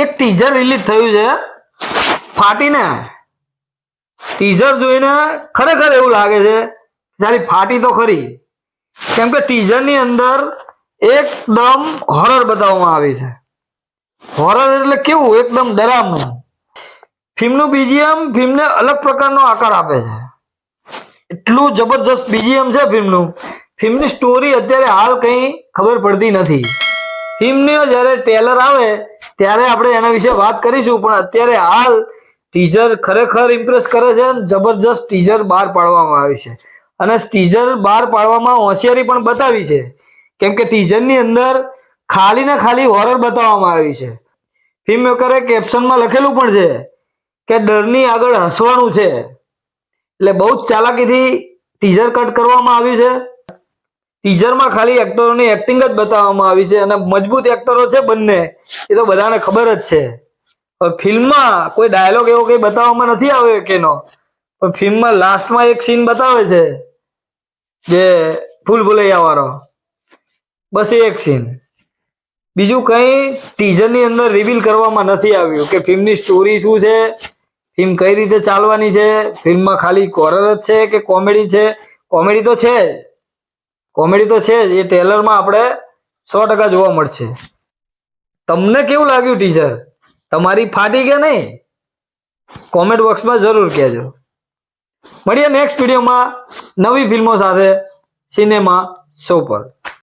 એક teaser release થયું છે ફાટીને. ટીઝર જોઈને ખરેખર એવું લાગે છે સારી ફાટી તો ખરી, કેમ કે ટીઝરની અંદર એકદમ હોરર બતાવવામાં આવી છે. હોરર એટલે કેવું, એકદમ ડરામણું. ફિલ્મનું બીજીએમ ફિલ્મને અલગ પ્રકારનો આકાર આપે છે. એટલું જબરજસ્ત બીજીએમ છે ફિલ્મનું. ફિલ્મની સ્ટોરી અત્યારે હાલ કંઈ ખબર પડતી નથી. ફિલ્મની જ્યારે ટ્રેલર આવે ત્યારે આપણે એના વિશે વાત કરીશું, પણ અત્યારે હાલ ટીઝર ખરેખર ઇમ્પ્રેસ કરે છે. જબરજસ્ત ટીઝર બહાર પાડવામાં આવી છે, અને ટીઝર બહાર પાડવામાં હોશિયારી પણ બતાવી છે, કેમ કે ટીઝરની અંદર ખાલી ને ખાલી હોરર બતાવવામાં આવી છે. ફિલ્મ મેકરે કેપ્શનમાં લખેલું પણ છે કે ડરની આગળ હસવાનું છે. એટલે બહુ જ ચાલાકીથી ટીઝર કટ કરવામાં આવ્યું છે. ટીઝરમાં ખાલી એક્ટરોની એક્ટિંગ જ બતાવવામાં આવી છે, અને મજબૂત એક્ટરો છે બંને, એ તો બધાને ખબર જ છે. ફિલ્મમાં કોઈ ડાયલોગ એવો કંઈ બતાવવામાં નથી આવ્યો કેનો, પણ ફિલ્મમાં લાસ્ટમાં એક સીન બતાવે છે જે ભૂલ ભુલૈયા વાળો, બસ એક સીન. બીજું કંઈ ટીઝરની અંદર રિવીલ કરવામાં નથી આવ્યું કે ફિલ્મની સ્ટોરી શું છે, ફિલ્મ કઈ રીતે ચાલવાની છે, ફિલ્મમાં ખાલી હોરર જ છે કે કોમેડી છે. કોમેડી તો છે જ, કોમેડી તો છે જ, એ ટ્રેલરમાં આપણે 100% જોવા મળશે. તમને કેવું લાગ્યું ટીઝર? તમારી ફાટી કે નહીં? કોમેન્ટ બોક્સમાં જરૂર કહેજો. મળીએ નેક્સ્ટ વિડીયોમાં નવી ફિલ્મો સાથે સિનેમા શો પર.